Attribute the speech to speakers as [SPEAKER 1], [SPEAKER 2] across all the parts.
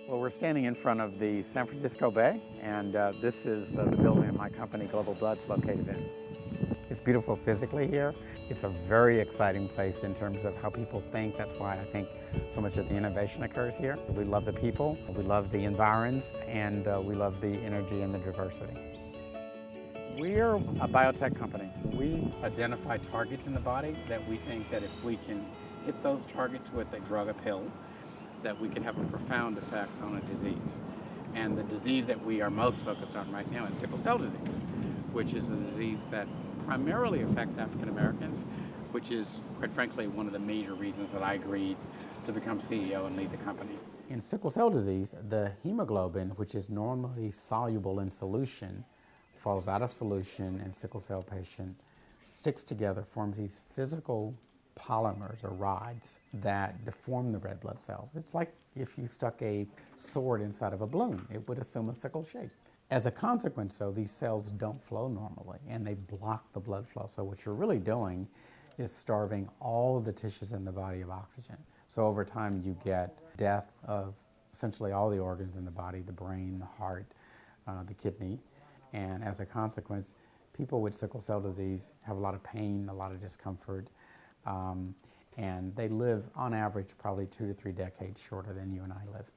[SPEAKER 1] Well, we're standing in front of the San Francisco Bay, and this is the building my company, Global Blood's located in. It's beautiful physically here. It's a very exciting place in terms of how people think. That's why I think so much of the innovation occurs here. We love the people, we love the environs, and we love the energy and the diversity. We're a biotech company. We identify targets in the body that we think that if we can hit those targets with a drug, a pill, that we can have a profound effect on a disease. And the disease that we are most focused on right now is sickle cell disease, which is a disease that primarily affects African Americans, which is, quite frankly, one of the major reasons that I agreed to become CEO and lead the company. In sickle cell disease, the hemoglobin, which is normally soluble in solution, falls out of solution, and sickle cell patient sticks together, forms these physical polymers or rods that deform the red blood cells. It's like if you stuck a sword inside of a balloon, it would assume a sickle shape. As a consequence, though, these cells don't flow normally and they block the blood flow. So what you're really doing is starving all of the tissues in the body of oxygen. So over time you get death of essentially all the organs in the body, the brain, the heart, the kidney, and as a consequence, people with sickle cell disease have a lot of pain, a lot of discomfort, and they live, on average, probably 2 to 3 decades shorter than you and I live.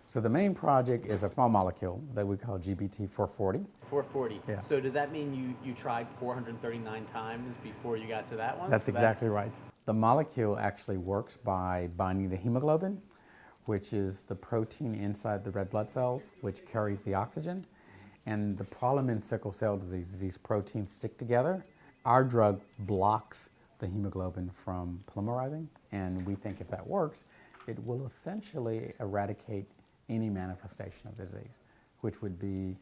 [SPEAKER 1] So the main project is a small molecule that we call GBT440.
[SPEAKER 2] 440.
[SPEAKER 1] Yeah.
[SPEAKER 2] So does that mean you tried 439 times before you got to that one?
[SPEAKER 1] That's exactly right. The molecule actually works by binding to hemoglobin, which is the protein inside the red blood cells, which carries the oxygen. And the problem in sickle cell disease is these proteins stick together. Our drug blocks the hemoglobin from polymerizing, and we think if that works, it will essentially eradicate any manifestation of disease, which would be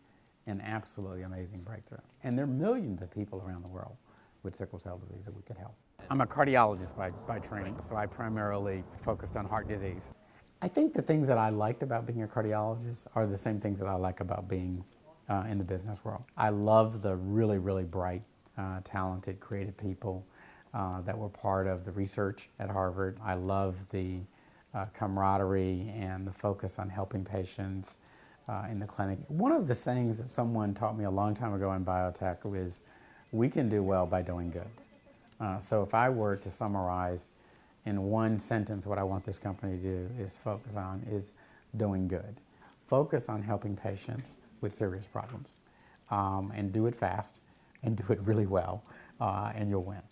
[SPEAKER 1] an absolutely amazing breakthrough. And there are millions of people around the world with sickle cell disease that we could help. I'm a cardiologist by training, so I primarily focused on heart disease. I think the things that I liked about being a cardiologist are the same things that I like about being in the business world. I love the really, really bright, talented, creative people that were part of the research at Harvard. I love the camaraderie and the focus on helping patients in the clinic. One of the sayings that someone taught me a long time ago in biotech was, we can do well by doing good. So if I were to summarize in one sentence what I want this company to do is doing good. Focus on helping patients with serious problems and do it fast and do it really well and you'll win.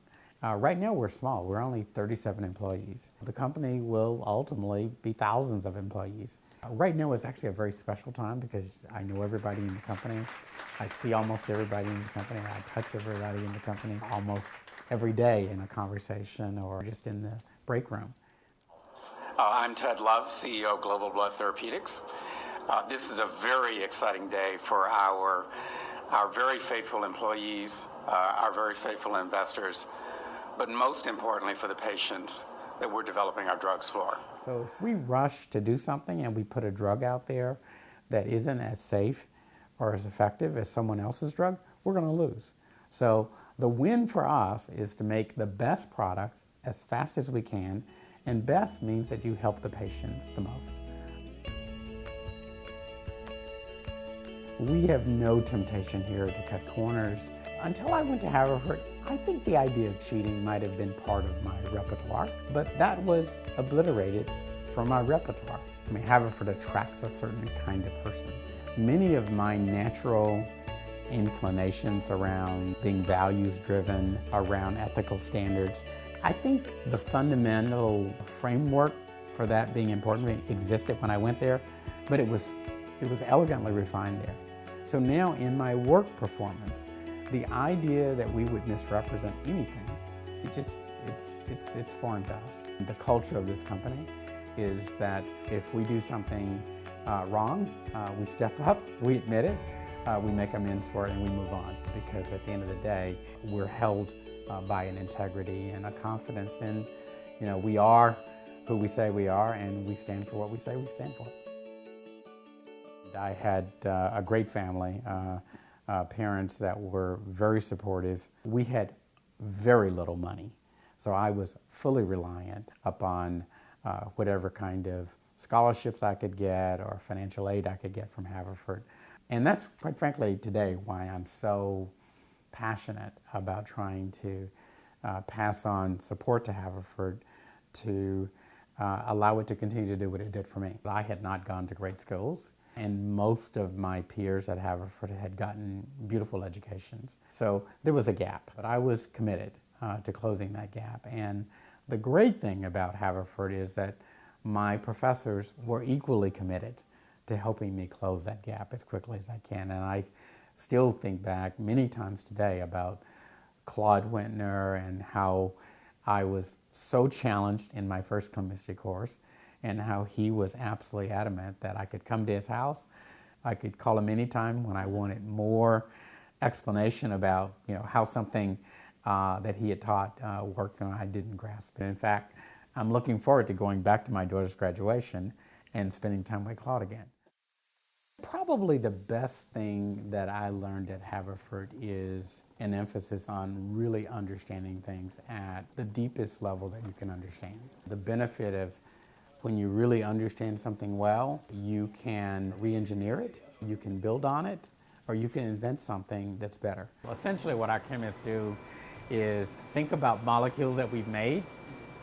[SPEAKER 1] Right now we're small, we're only 37 employees. The company will ultimately be thousands of employees. Right now it's actually a very special time because I know everybody in the company. I see almost everybody in the company. I touch everybody in the company almost every day in a conversation or just in the break room.
[SPEAKER 3] I'm Ted Love, CEO of Global Blood Therapeutics. This is a very exciting day for our very faithful employees, our very faithful investors, but most importantly for the patients that we're developing our drugs for.
[SPEAKER 1] So if we rush to do something and we put a drug out there that isn't as safe or as effective as someone else's drug, we're going to lose. So the win for us is to make the best products as fast as we can, and best means that you help the patients the most. We have no temptation here to cut corners. Until I went to Haverford, I think the idea of cheating might have been part of my repertoire, but that was obliterated from my repertoire. I mean, Haverford attracts a certain kind of person. Many of my natural inclinations around being values-driven, around ethical standards, I think the fundamental framework for that being important existed when I went there, but it was elegantly refined there. So now in my work performance, the idea that we would misrepresent anything, it's foreign to us. The culture of this company is that if we do something wrong, we step up, we admit it, we make amends for it, and we move on. Because at the end of the day, we're held by an integrity and a confidence in, we are who we say we are, and we stand for what we say we stand for. I had a great family, parents that were very supportive. We had very little money, so I was fully reliant upon whatever kind of scholarships I could get or financial aid I could get from Haverford. And that's, quite frankly, today why I'm so passionate about trying to pass on support to Haverford to allow it to continue to do what it did for me. I had not gone to great schools, and most of my peers at Haverford had gotten beautiful educations. So there was a gap, but I was committed to closing that gap. And the great thing about Haverford is that my professors were equally committed to helping me close that gap as quickly as I can. And I still think back many times today about Claude Wintner and how I was so challenged in my first chemistry course, and how he was absolutely adamant that I could come to his house. I could call him anytime when I wanted more explanation about how something that he had taught worked and I didn't grasp it. In fact, I'm looking forward to going back to my daughter's graduation and spending time with Claude again. Probably the best thing that I learned at Haverford is an emphasis on really understanding things at the deepest level that you can understand. The benefit of when you really understand something well, you can re-engineer it, you can build on it, or you can invent something that's better. Well, essentially what our chemists do is think about molecules that we've made,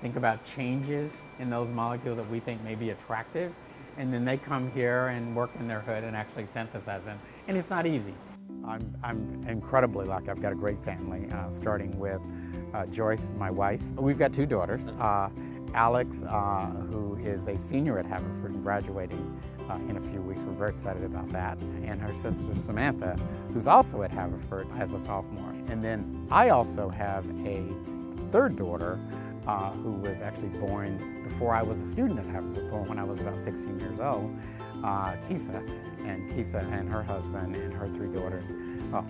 [SPEAKER 1] think about changes in those molecules that we think may be attractive, and then they come here and work in their hood and actually synthesize them. And it's not easy. I'm incredibly lucky. I've got a great family, starting with Joyce, my wife. We've got two daughters. Alex, who is a senior at Haverford and graduating in a few weeks. We're very excited about that. And her sister Samantha, who's also at Haverford as a sophomore. And then I also have a third daughter who was actually born before I was a student at Haverford, born when I was about 16 years old, Kisa. And Kisa and her husband and her three daughters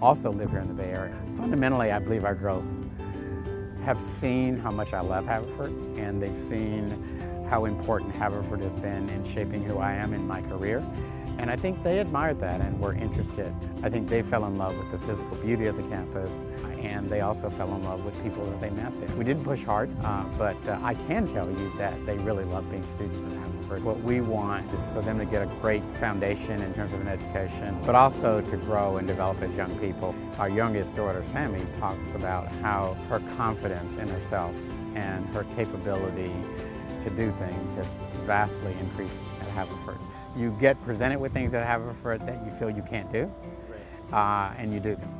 [SPEAKER 1] also live here in the Bay Area. Fundamentally, I believe our girls have seen how much I love Haverford, and they've seen how important Haverford has been in shaping who I am in my career. And I think they admired that and were interested. I think they fell in love with the physical beauty of the campus, and they also fell in love with people that they met there. We didn't push hard, but I can tell you that they really love being students at Haverford. What we want is for them to get a great foundation in terms of an education, but also to grow and develop as young people. Our youngest daughter, Sammy, talks about how her confidence in herself and her capability to do things has vastly increased at Haverford. You get presented with things at Haverford that you feel you can't do, and you do them.